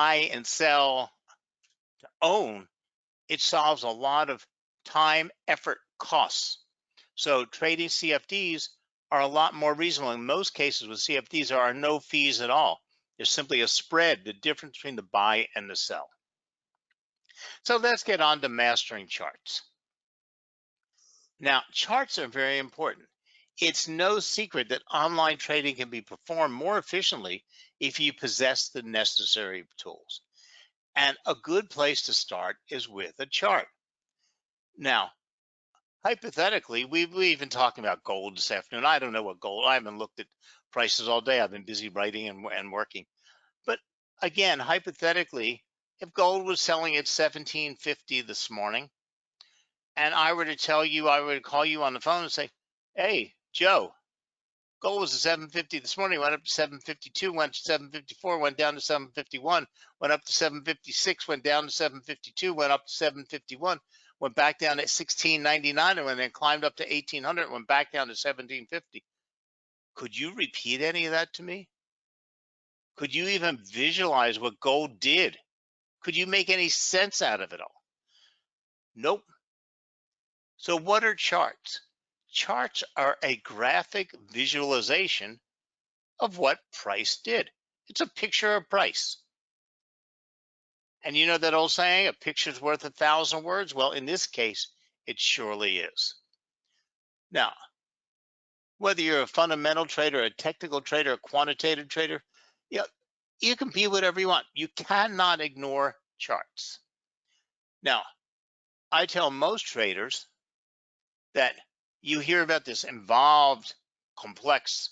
buy and sell, to own, it solves a lot of time, effort, costs. So trading CFDs are a lot more reasonable. In most cases with CFDs, there are no fees at all. There's simply a spread, the difference between the buy and the sell. So let's get on to mastering charts. Now, charts are very important. It's no secret that online trading can be performed more efficiently if you possess the necessary tools. And a good place to start is with a chart. Now, hypothetically, we've been talking about gold this afternoon. I don't know what gold, I haven't looked at prices all day. I've been busy writing and working. But again, hypothetically, if gold was selling at 1750 this morning, and I were to tell you, I would call you on the phone and say, hey, Joe, gold was at 750 this morning, went up to 752, went to 754, went down to 751, went up to 756, went down to 752, went up to 751, went back down to 1699, and then climbed up to 1800, went back down to 1750. Could you repeat any of that to me? Could you even visualize what gold did? Could you make any sense out of it all? Nope. So what are charts? Charts are a graphic visualization of what price did. It's a picture of price. And you know that old saying, a picture's worth 1,000 words? Well, in this case, it surely is. Now, whether you're a fundamental trader, a technical trader, a quantitative trader, you can be whatever you want. You cannot ignore charts. Now, I tell most traders that you hear about this involved, complex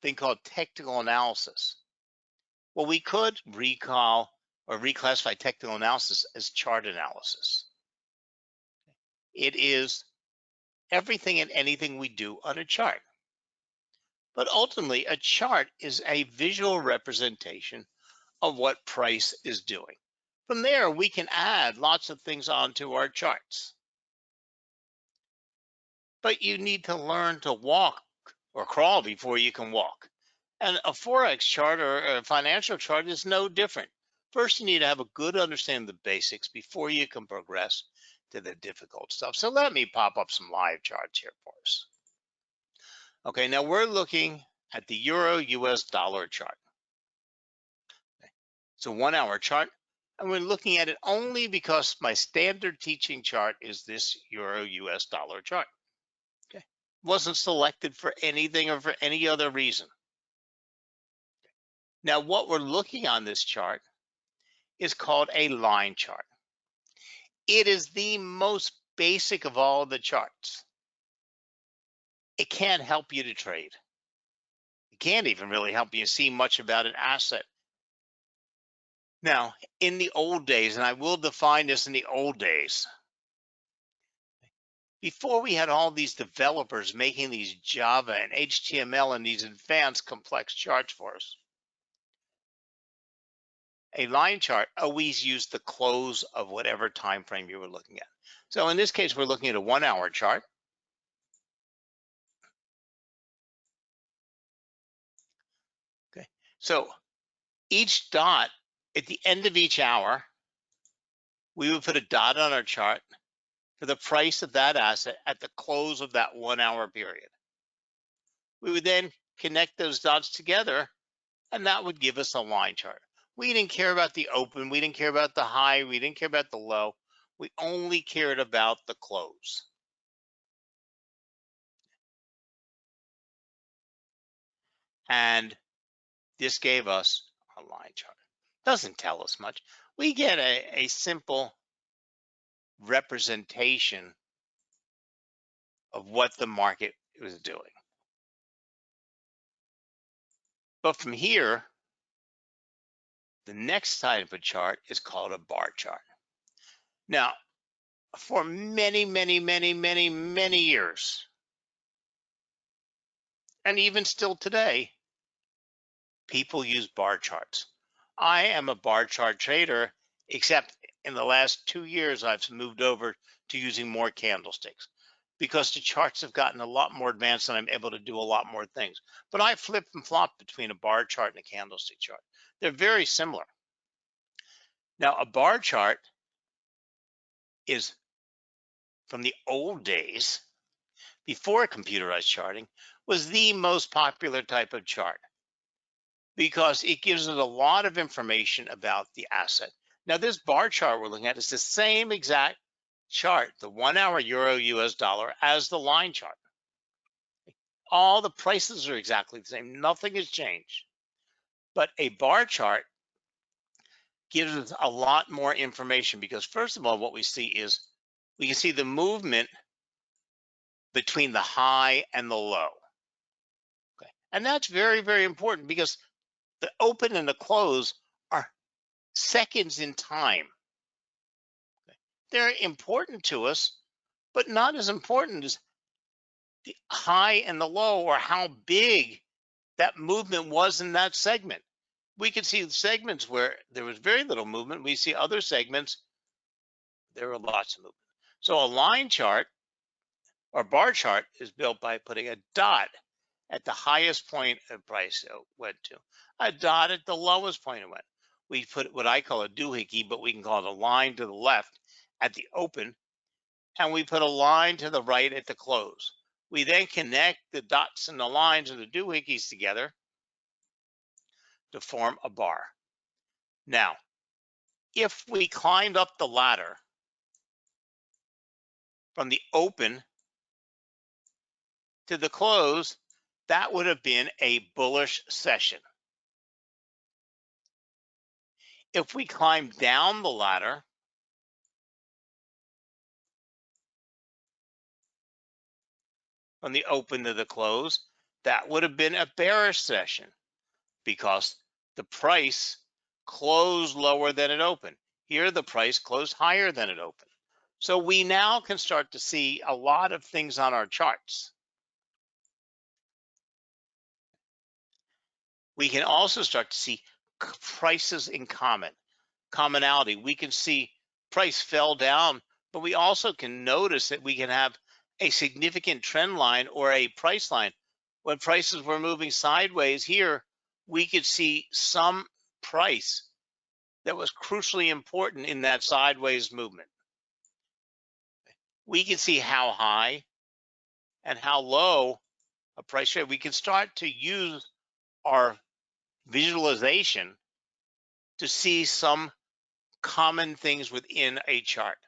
thing called technical analysis. Well, we could recall or reclassify technical analysis as chart analysis. It is everything and anything we do on a chart. But ultimately, a chart is a visual representation of what price is doing. From there, we can add lots of things onto our charts. But you need to learn to walk or crawl before you can walk. And a Forex chart or a financial chart is no different. First, you need to have a good understanding of the basics before you can progress to the difficult stuff. So let me pop up some live charts here for us. Okay, now we're looking at the Euro US dollar chart. It's a 1 hour chart, and we're looking at it only because my standard teaching chart is this Euro US dollar chart. Okay, wasn't selected for anything or for any other reason. Now, what we're looking on this chart is called a line chart. It is the most basic of all the charts. It can't help you to trade. It can't even really help you see much about an asset. Now, in the old days, and I will define this in the old days, before we had all these developers making these Java and HTML and these advanced complex charts for us, a line chart always used the close of whatever time frame you were looking at. So in this case, we're looking at a 1 hour chart. Okay, so each dot at the end of each hour, we would put a dot on our chart for the price of that asset at the close of that 1 hour period. We would then connect those dots together, and that would give us a line chart. We didn't care about the open, we didn't care about the high, we didn't care about the low. We only cared about the close. And this gave us a line chart. Doesn't tell us much. We get a simple representation of what the market was doing. But from here, the next type of chart is called a bar chart. Now, for many years, and even still today, people use bar charts. I am a bar chart trader, except in the last 2 years, I've moved over to using more candlesticks because the charts have gotten a lot more advanced and I'm able to do a lot more things. But I flip and flop between a bar chart and a candlestick chart. They're very similar. Now, a bar chart is from the old days, before computerized charting, was the most popular type of chart because it gives us a lot of information about the asset. Now, this bar chart we're looking at is the same exact chart, the 1 hour euro US dollar, as the line chart. All the prices are exactly the same, nothing has changed. But a bar chart gives us a lot more information because, first of all, what we see is we can see the movement between the high and the low. Okay. And that's very, very important because the open and the close are seconds in time. Okay. They're important to us, but not as important as the high and the low or how big that movement was in that segment. We could see segments where there was very little movement. We see other segments, there were lots of movement. So a line chart or bar chart is built by putting a dot at the highest point a price went to, a dot at the lowest point it went. We put what I call a doohickey, but we can call it a line to the left at the open, and we put a line to the right at the close. We then connect the dots and the lines of the doohickeys together to form a bar. Now, if we climbed up the ladder from the open to the close, that would have been a bullish session. If we climb down the ladder from the open to the close, that would have been a bearish session because the price closed lower than it opened. Here, the price closed higher than it opened. So we now can start to see a lot of things on our charts. We can also start to see prices in commonality. We can see price fell down, but we also can notice that we can have a significant trend line or a price line. When prices were moving sideways here, we could see some price that was crucially important in that sideways movement. We can see how high and how low a price trade. We can start to use our visualization to see some common things within a chart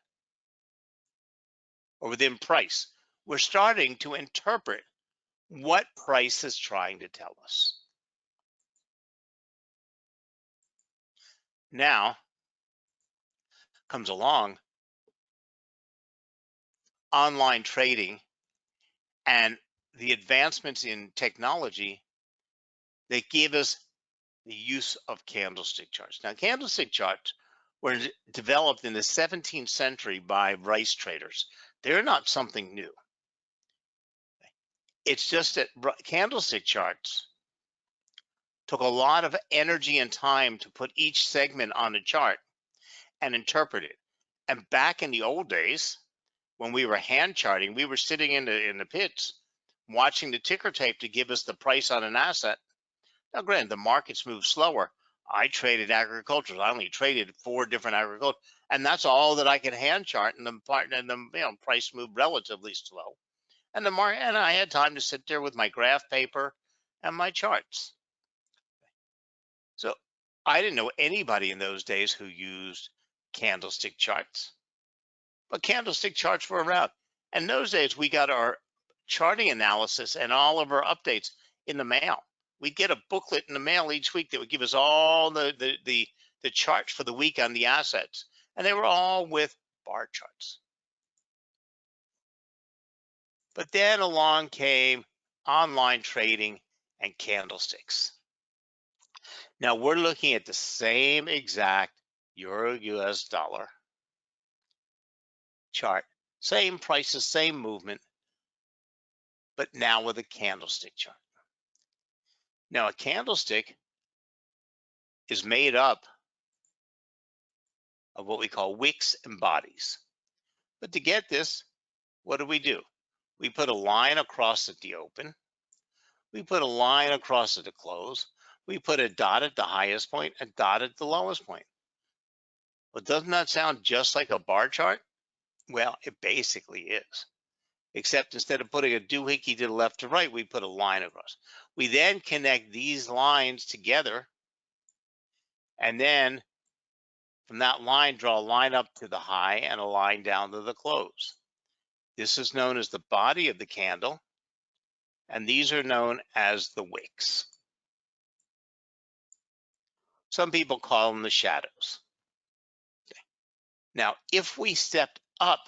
or within price. We're starting to interpret what price is trying to tell us. Now comes along online trading and the advancements in technology that give us the use of candlestick charts. Now, candlestick charts were developed in the 17th century by rice traders. They're not something new. It's just that candlestick charts took a lot of energy and time to put each segment on a chart and interpret it. And back in the old days, when we were hand charting, we were sitting in the pits watching the ticker tape to give us the price on an asset. Now, granted, the markets move slower. I traded agriculture. I only traded 4 different agriculture, and that's all that I could hand chart. And the price moved relatively slow. And I had time to sit there with my graph paper and my charts. So I didn't know anybody in those days who used candlestick charts, but candlestick charts were around. And in those days, we got our charting analysis and all of our updates in the mail. We'd get a booklet in the mail each week that would give us all the charts for the week on the assets, and they were all with bar charts. But then along came online trading and candlesticks. Now we're looking at the same exact euro US dollar chart, same prices, same movement, but now with a candlestick chart. Now a candlestick is made up of what we call wicks and bodies. But to get this, what do? We put a line across at the open. We put a line across at the close. We put a dot at the highest point, a dot at the lowest point. Well, doesn't that sound just like a bar chart? Well, it basically is. Except instead of putting a doohickey to the left to right, we put a line across. We then connect these lines together, and then from that line, draw a line up to the high and a line down to the close. This is known as the body of the candle, and these are known as the wicks. Some people call them the shadows. Okay. Now, if we stepped up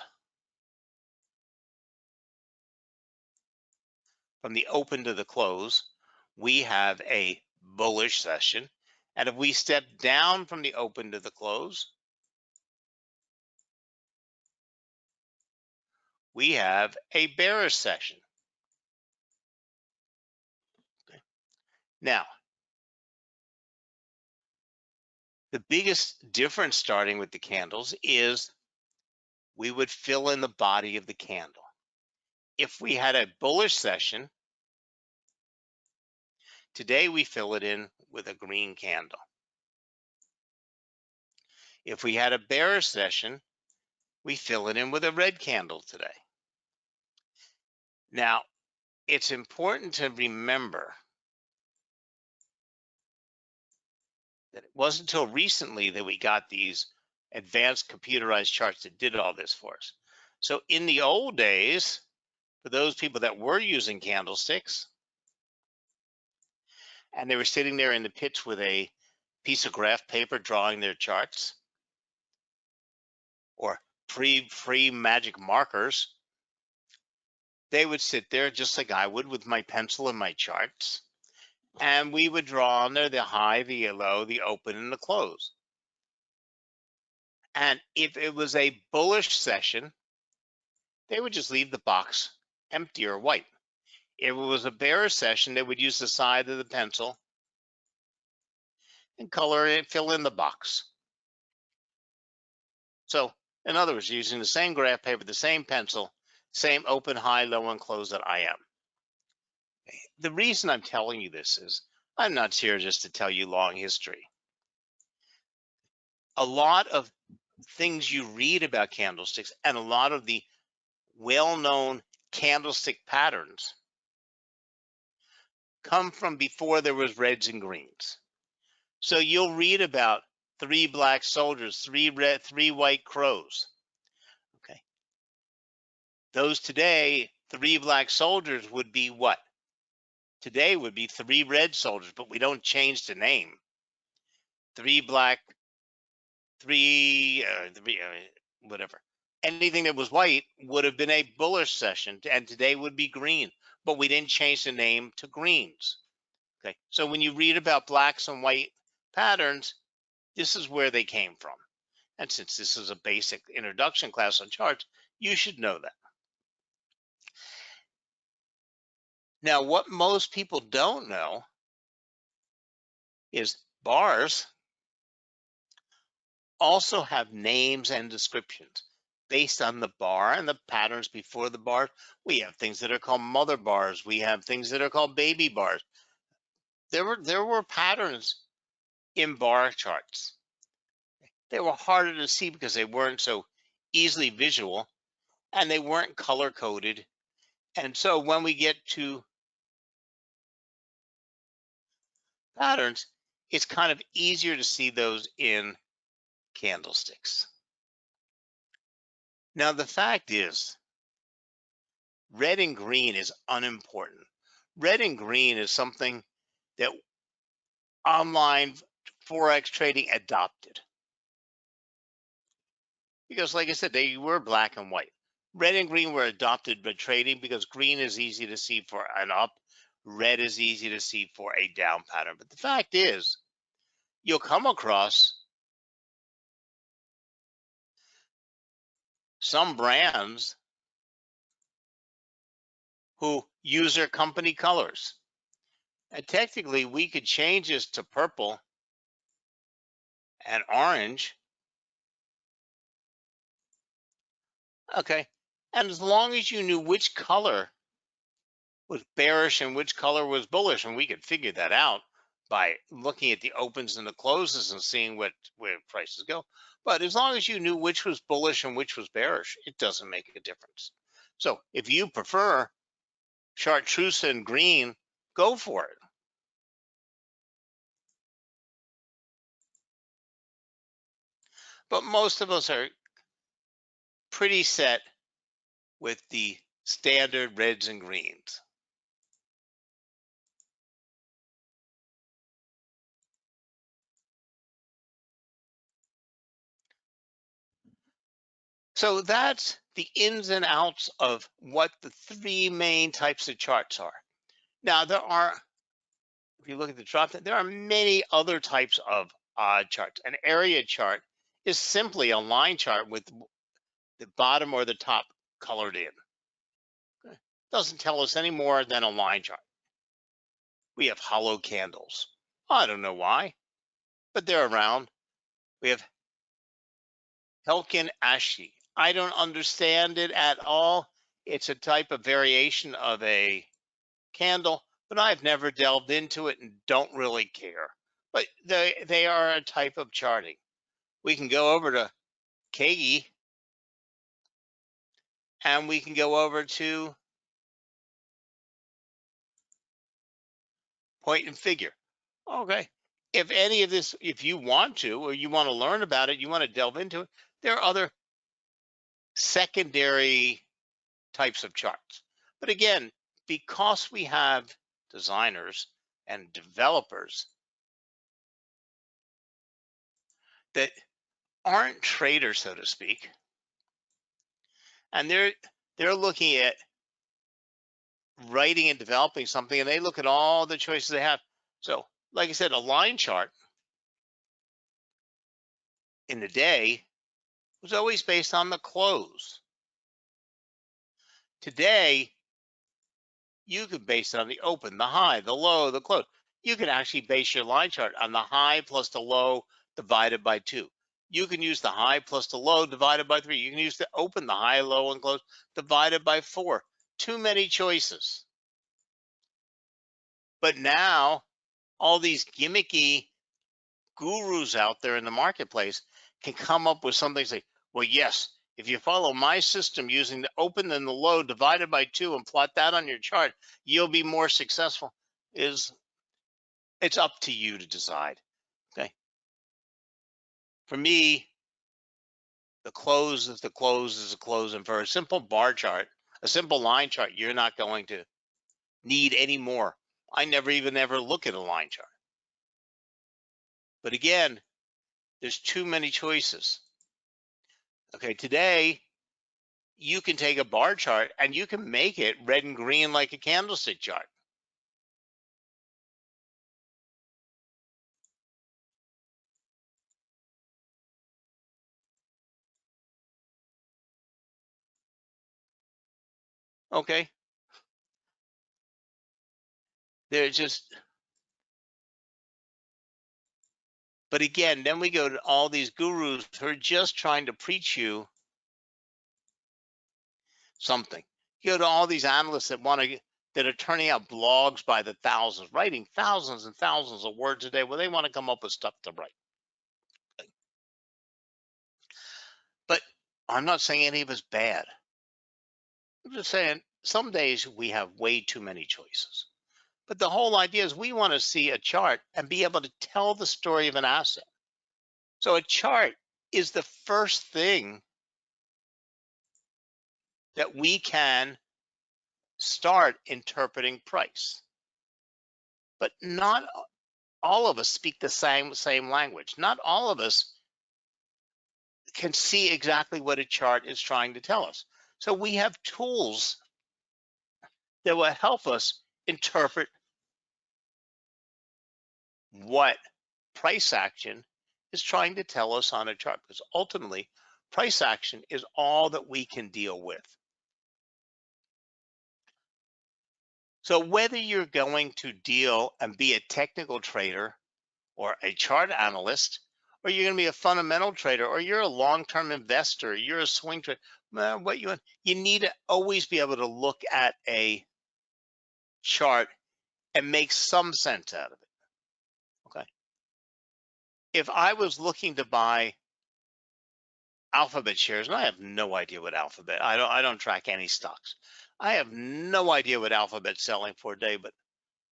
from the open to the close, we have a bullish session. And if we step down from the open to the close, we have a bearish session. Okay. Now, the biggest difference starting with the candles is we would fill in the body of the candle. If we had a bullish session, today we fill it in with a green candle. If we had a bearish session, we fill it in with a red candle today. Now, it's important to remember that it wasn't until recently that we got these advanced computerized charts that did all this for us. So in the old days, for those people that were using candlesticks, and they were sitting there in the pits with a piece of graph paper drawing their charts, or free magic markers, they would sit there just like I would with my pencil and my charts, and we would draw on there the high, the low, the open, and the close. And if it was a bullish session, they would just leave the box empty or white. If it was a bearish session, they would use the side of the pencil and color it, fill in the box. So, in other words, using the same graph paper, the same pencil, same open, high, low, and close that I am. The reason I'm telling you this is I'm not here just to tell you long history. A lot of things you read about candlesticks and a lot of the well-known candlestick patterns come from before there was reds and greens. So you'll read about 3 black soldiers, 3 red, 3 white crows. Okay. Those today, 3 black soldiers would be what? Today would be 3 red soldiers, but we don't change the name. 3 black, 3 whatever. Anything that was white would have been a bullish session, and today would be green, but we didn't change the name to greens. Okay, so when you read about blacks and white patterns, this is where they came from. And since this is a basic introduction class on charts, you should know that. Now, what most people don't know is bars also have names and descriptions based on the bar and the patterns before the bar. We have things that are called mother bars. We have things that are called baby bars. There were patterns in bar charts. They were harder to see because they weren't so easily visual and they weren't color coded. And so when we get to patterns, it's kind of easier to see those in candlesticks. Now, the fact is, red and green is unimportant. Red and green is something that online Forex trading adopted. Because, like I said, they were black and white. Red and green were adopted by trading because green is easy to see for an up, red is easy to see for a down pattern. But the fact is, you'll come across some brands who use their company colors. And technically, we could change this to purple and orange. Okay. And as long as you knew which color was bearish and which color was bullish, and we could figure that out by looking at the opens and the closes and seeing where prices go. But as long as you knew which was bullish and which was bearish, it doesn't make a difference. So if you prefer chartreuse and green, go for it. But most of us are pretty set with the standard reds and greens. So that's the ins and outs of what the three main types of charts are. Now, there are, if you look at the drop, there are many other types of odd charts. An area chart is simply a line chart with the bottom or the top colored in. Doesn't tell us any more than a line chart. We have hollow candles. I don't know why, but they're around. We have Helkin Ashi. I don't understand it at all. It's a type of variation of a candle, but I've never delved into it and don't really care. But they are a type of charting. We can go over to Kagi and we can go over to point and figure. Okay. If any of this, if you want to, or you want to learn about it, you want to delve into it, there are other secondary types of charts. But again, because we have designers and developers that aren't traders, so to speak, and they're looking at writing and developing something, and they look at all the choices they have. So, like I said, a line chart in the day was always based on the close. Today, you could base it on the open, the high, the low, the close. You can actually base your line chart on the high plus the low divided by 2. You can use the high plus the low divided by 3. You can use the open, the high, low, and close divided by 4. Too many choices. But now, all these gimmicky gurus out there in the marketplace can come up with something like, well, yes, if you follow my system using the open and the low divided by 2 and plot that on your chart, you'll be more successful. It's up to you to decide. Okay. For me, the close is the close is a close. And for a simple bar chart, a simple line chart, you're not going to need any more. I never even ever look at a line chart. But again, there's too many choices. Okay, today you can take a bar chart and you can make it red and green like a candlestick chart. Okay. They're just, but again, then we go to all these gurus who are just trying to preach you something. You go to all these analysts that are turning out blogs by the thousands, writing thousands and thousands of words a day. Well, they want to come up with stuff to write. But I'm not saying any of it's bad. I'm just saying some days we have way too many choices. But the whole idea is we want to see a chart and be able to tell the story of an asset. So a chart is the first thing that we can start interpreting price. But not all of us speak the same language. Not all of us can see exactly what a chart is trying to tell us. So we have tools that will help us interpret what price action is trying to tell us on a chart, because ultimately price action is all that we can deal with. So whether you're going to deal and be a technical trader or a chart analyst, or you're going to be a fundamental trader, or you're a long-term investor, you're a swing trader, what you need to always be able to look at a chart and make some sense out of it. if I was looking to buy Alphabet shares, and I have no idea what Alphabet, I don't track any stocks. I have no idea what Alphabet's selling for a day, but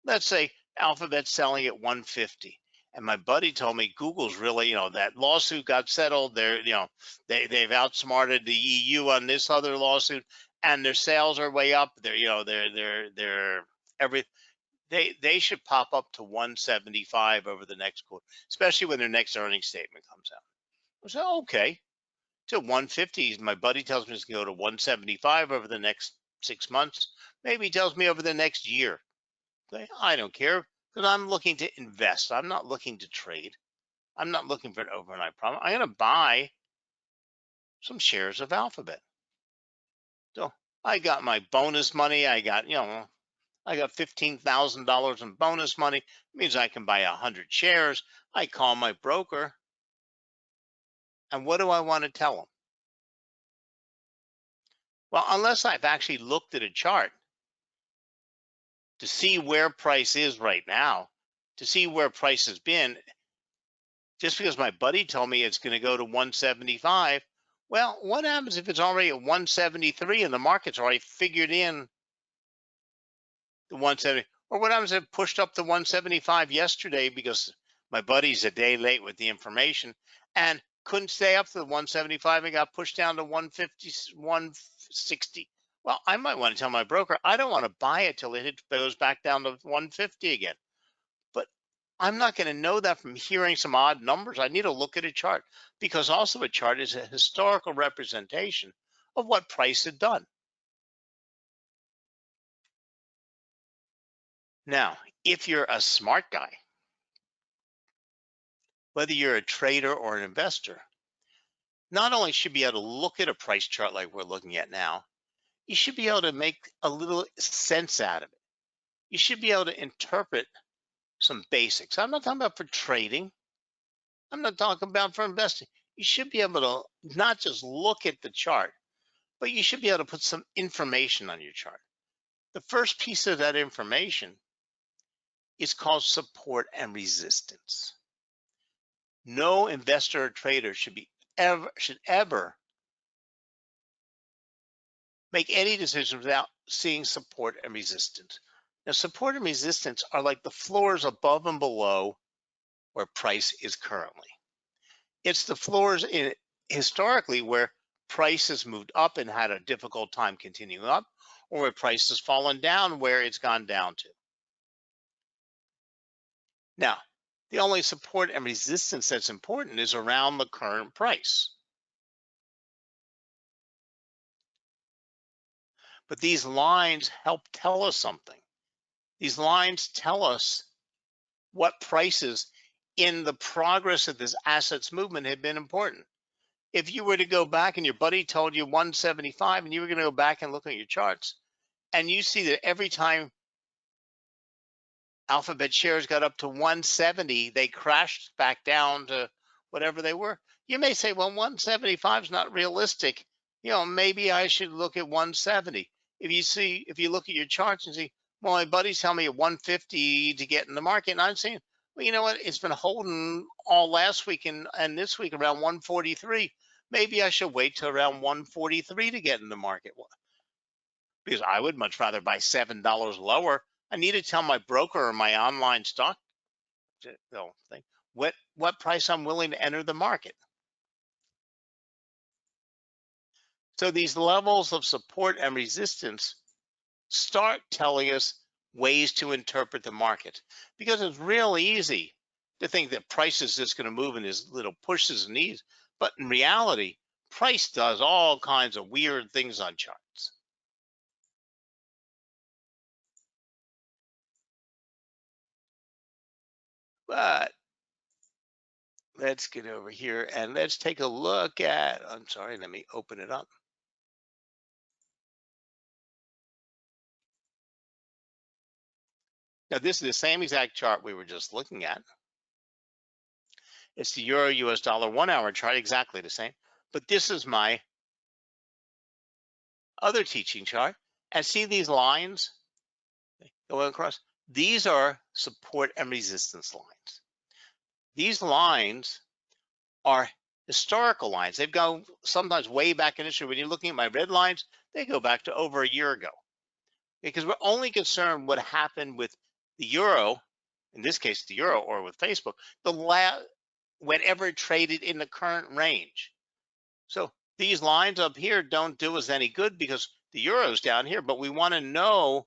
let's say Alphabet's selling at 150. And my buddy told me Google's really, that lawsuit got settled. They've outsmarted the EU on this other lawsuit, and their sales are way up. They're every they should pop up to 175 over the next quarter, especially when their next earnings statement comes out. I said, okay, to 150. My buddy tells me it's going to go to 175 over the next 6 months. Maybe he tells me over the next year. Okay, I don't care because I'm looking to invest. I'm not looking to trade. I'm not looking for an overnight profit. I'm going to buy some shares of Alphabet. So I got my bonus money. I got $15,000 in bonus money. It means I can buy 100 shares. I call my broker, and what do I want to tell them? Well, unless I've actually looked at a chart to see where price is right now, to see where price has been, just because my buddy told me it's going to go to 175, well, what happens if it's already at 173 and the market's already figured in the 170? Or what happens if it pushed up to 175 yesterday because my buddy's a day late with the information and couldn't stay up to the 175 and got pushed down to 150, 160? Well, I might want to tell my broker, I don't want to buy it till it goes back down to 150 again. But I'm not going to know that from hearing some odd numbers. I need to look at a chart, because also a chart is a historical representation of what price had done. Now, if you're a smart guy, whether you're a trader or an investor, not only should you be able to look at a price chart like we're looking at now, you should be able to make a little sense out of it. You should be able to interpret some basics. I'm not talking about for trading. I'm not talking about for investing. You should be able to not just look at the chart, but you should be able to put some information on your chart. The first piece of that information is called support and resistance. No investor or trader should ever make any decision without seeing support and resistance. Now, support and resistance are like the floors above and below where price is currently. It's the floors historically where price has moved up and had a difficult time continuing up, or where price has fallen down where it's gone down to. Now, the only support and resistance that's important is around the current price. But these lines help tell us something. These lines tell us what prices in the progress of this assets movement have been important. If you were to go back and your buddy told you 175 and you were going to go back and look at your charts, and you see that every time Alphabet shares got up to 170, they crashed back down to whatever they were. You may say, well, 175 is not realistic. Maybe I should look at 170. If you look at your charts and see, well, my buddies tell me at 150 to get in the market, and I'm saying, well, you know what? It's been holding all last week and this week around 143. Maybe I should wait till around 143 to get in the market, because I would much rather buy $7 lower. I need to tell my broker or my online stock thing what price I'm willing to enter the market. So these levels of support and resistance start telling us ways to interpret the market, because it's real easy to think that price is just going to move in these little pushes and knees, but in reality, price does all kinds of weird things on charts. But let's get over here and let's take a look at, I'm sorry, let me open it up. Now, this is the same exact chart we were just looking at. It's the Euro US dollar 1 hour chart, exactly the same. But this is my other teaching chart. And see these lines going across? These are support and resistance lines. these lines are historical lines. They've gone sometimes way back in history. When you're looking at my red lines, they go back to over a year ago, because we're only concerned what happened with the euro, in this case the euro, or with Facebook, whenever it traded in the current range. So these lines up here don't do us any good because the euro's down here, but we want to know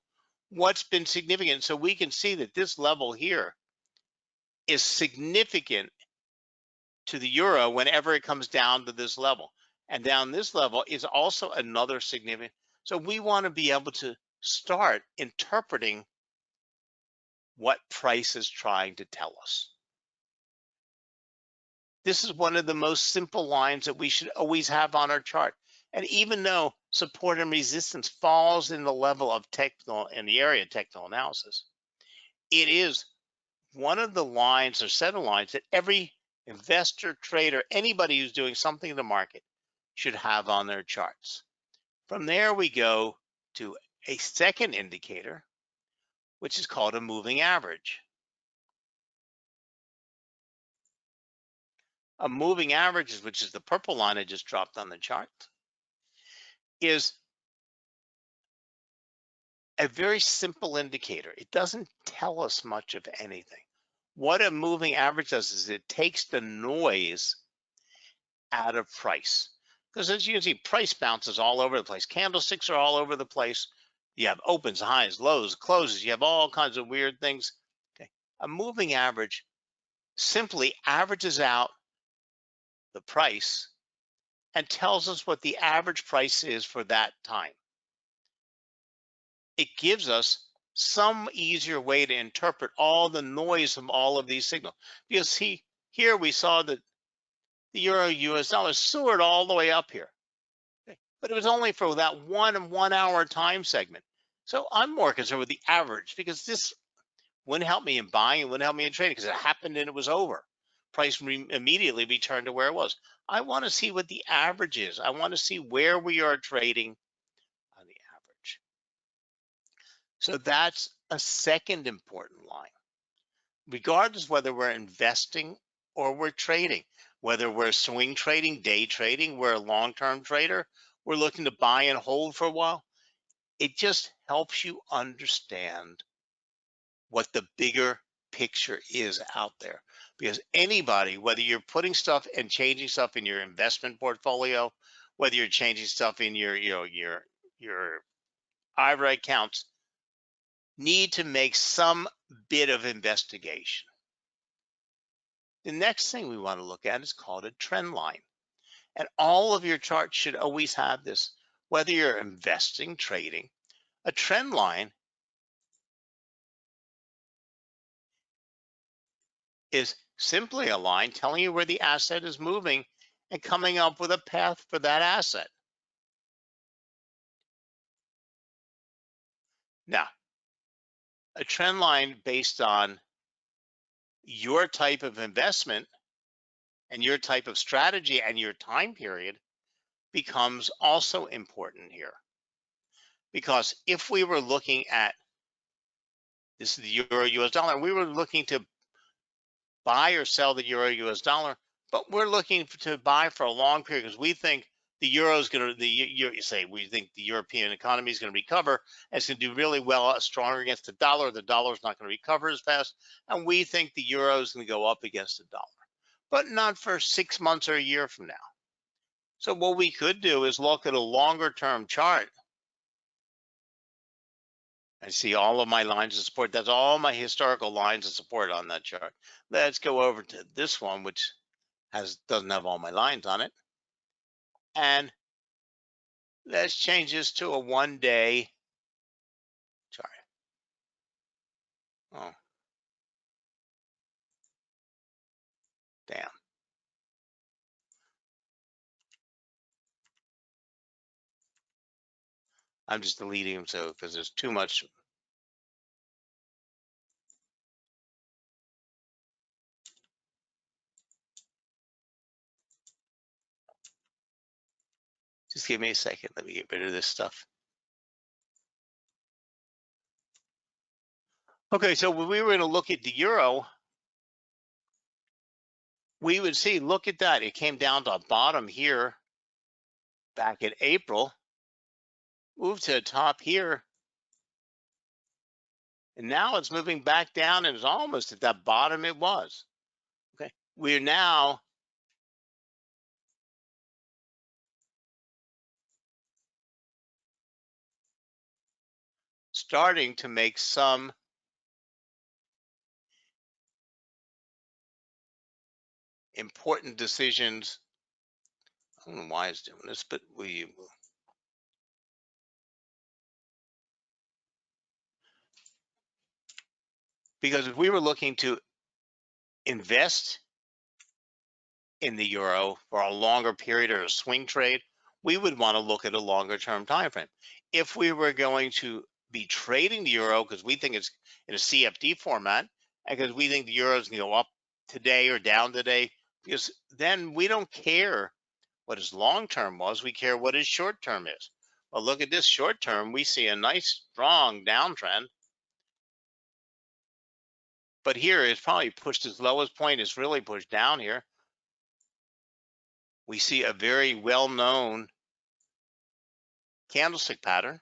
what's been significant, so we can see that this level here is significant to the euro whenever it comes down to this level. And down this level is also another significant. So we want to be able to start interpreting what price is trying to tell us. This is one of the most simple lines that we should always have on our chart. And even though support and resistance falls in the level of technical, in the area of technical analysis, it is one of the lines or set of lines that every investor, trader, anybody who's doing something in the market should have on their charts. From there, we go to a second indicator, which is called a moving average. A moving average, which is the purple line I just dropped on the chart, is a very simple indicator. It doesn't tell us much of anything. What a moving average does is it takes the noise out of price. Because as you can see, price bounces all over the place. Candlesticks are all over the place. You have opens, highs, lows, closes. You have all kinds of weird things. Okay. A moving average simply averages out the price and tells us what the average price is for that time. It gives us some easier way to interpret all the noise from all of these signals. Because here we saw that the euro US dollar soared all the way up here. Okay. But it was only for that 1 hour time segment. So I'm more concerned with the average, because this wouldn't help me in buying, it wouldn't help me in trading, because it happened and it was over. Price immediately returned to where it was. I want to see what the average is. I want to see where we are trading on the average. So that's a second important line. Regardless whether we're investing or we're trading, whether we're swing trading, day trading, we're a long-term trader, we're looking to buy and hold for a while, it just helps you understand what the bigger picture is out there. Because anybody, whether you're putting stuff and changing stuff in your investment portfolio, whether you're changing stuff in your IRA accounts, need to make some bit of investigation. The next thing we want to look at is called a trend line. And all of your charts should always have this, whether you're investing, trading. A trend line is simply a line telling you where the asset is moving and coming up with a path for that asset. Now, a trend line based on your type of investment and your type of strategy and your time period becomes also important here. Because if we were looking at, this is the euro US dollar, we were looking to buy or sell the euro US dollar, but we're looking to buy for a long period because we think the euro is going to, we think the European economy is going to recover and it's going to do really well, stronger against the dollar. The dollar is not going to recover as fast. And we think the euro is going to go up against the dollar, but not for 6 months or a year from now. So what we could do is look at a longer term chart. I see all of my lines of support. That's all my historical lines of support on that chart. Let's go over to this one, which doesn't have all my lines on it. And let's change this to a 1-day chart. Oh, damn. I'm just deleting them because there's too much. Just give me a second. Let me get rid of this stuff. Okay, so when we were going to look at the euro, we would see, look at that. It came down to a bottom here back in April, moved to the top here, and now it's moving back down and it's almost at that bottom it was. Okay. We're now starting to make some important decisions. I don't know why it's doing this, but because if we were looking to invest in the euro for a longer period or a swing trade, we would want to look at a longer term time frame. If we were going to be trading the euro because we think it's in a CFD format and because we think the euro is going to go up today or down today, because then we don't care what his long term was, we care what his short term is. Well, look at this short term, we see a nice strong downtrend. But here it's probably pushed its lowest point, it's really pushed down here. We see a very well-known candlestick pattern.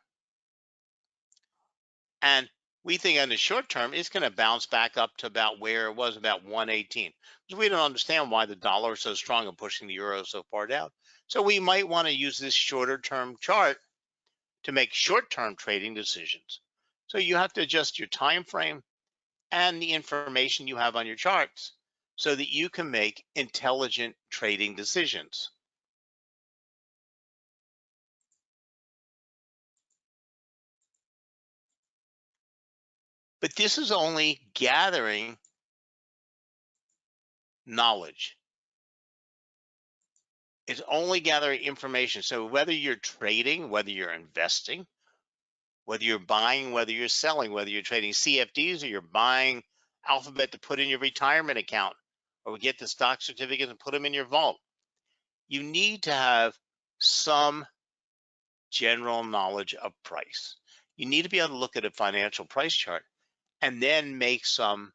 And we think on the short term, it's going to bounce back up to about where it was, about 118. Because we don't understand why the dollar is so strong and pushing the euro so far down. So we might want to use this shorter term chart to make short term trading decisions. So you have to adjust your time frame and the information you have on your charts so that you can make intelligent trading decisions. But this is only gathering knowledge. It's only gathering information. So whether you're trading, whether you're investing, whether you're buying, whether you're selling, whether you're trading CFDs or you're buying Alphabet to put in your retirement account or get the stock certificates and put them in your vault, you need to have some general knowledge of price. You need to be able to look at a financial price chart and then make some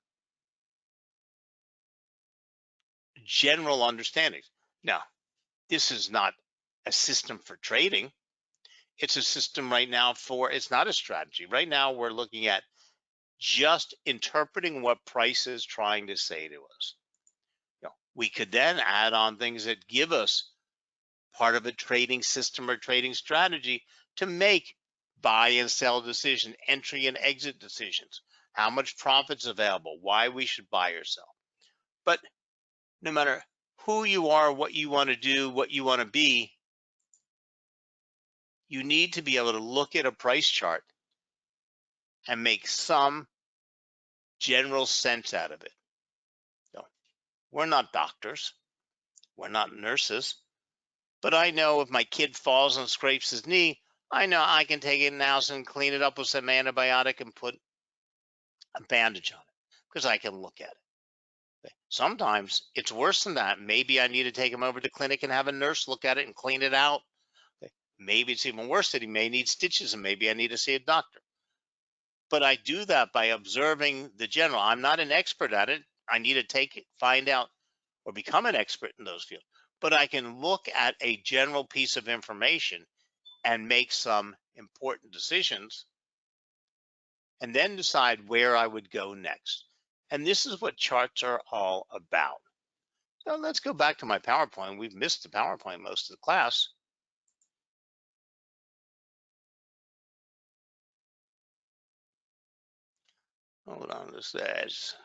general understandings. Now, this is not a system for trading. It's a system right now for, it's not a strategy. Right now, we're looking at just interpreting what price is trying to say to us. We could then add on things that give us part of a trading system or trading strategy to make buy and sell decision, entry and exit decisions, how much profits available, why we should buy or sell. But no matter who you are, what you want to do, what you want to be, you need to be able to look at a price chart and make some general sense out of it. We're not doctors, we're not nurses, but I know if my kid falls and scrapes his knee, I know I can take it now and clean it up with some antibiotic and put a bandage on it because I can look at it. Sometimes it's worse than that. Maybe I need to take him over to the clinic and have a nurse look at it and clean it out. Maybe it's even worse that he may need stitches and maybe I need to see a doctor. But I do that by observing the general. I'm not an expert at it. I need to take it, find out, or become an expert in those fields. But I can look at a general piece of information and make some important decisions and then decide where I would go next. And this is what charts are all about. So let's go back to my PowerPoint. We've missed the PowerPoint most of the class. Hold on, this is.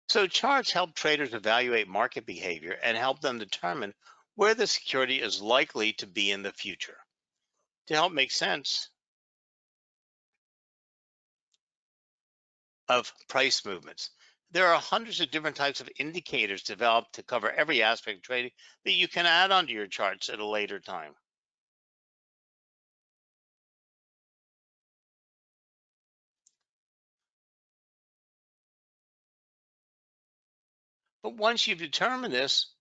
So charts help traders evaluate market behavior and help them determine where the security is likely to be in the future. To help make sense of price movements, there are hundreds of different types of indicators developed to cover every aspect of trading that you can add onto your charts at a later time. But once you've determined this,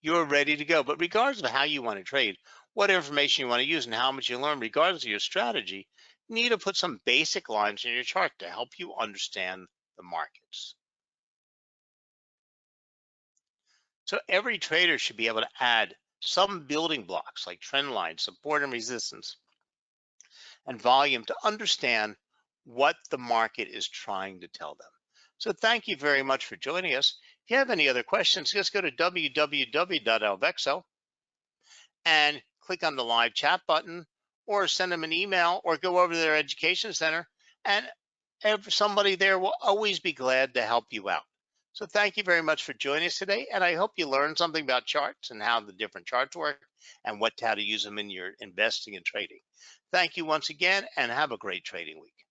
you're ready to go. But regardless of how you want to trade, what information you want to use and how much you learn regardless of your strategy, you need to put some basic lines in your chart to help you understand the markets. So every trader should be able to add some building blocks like trend lines, support and resistance, and volume to understand what the market is trying to tell them. So thank you very much for joining us. If you have any other questions, just go to www.alvexo and click on the live chat button, or send them an email, or go over to their education center, and somebody there will always be glad to help you out. So thank you very much for joining us today, and I hope you learned something about charts and how the different charts work and how to use them in your investing and trading. Thank you once again, and have a great trading week.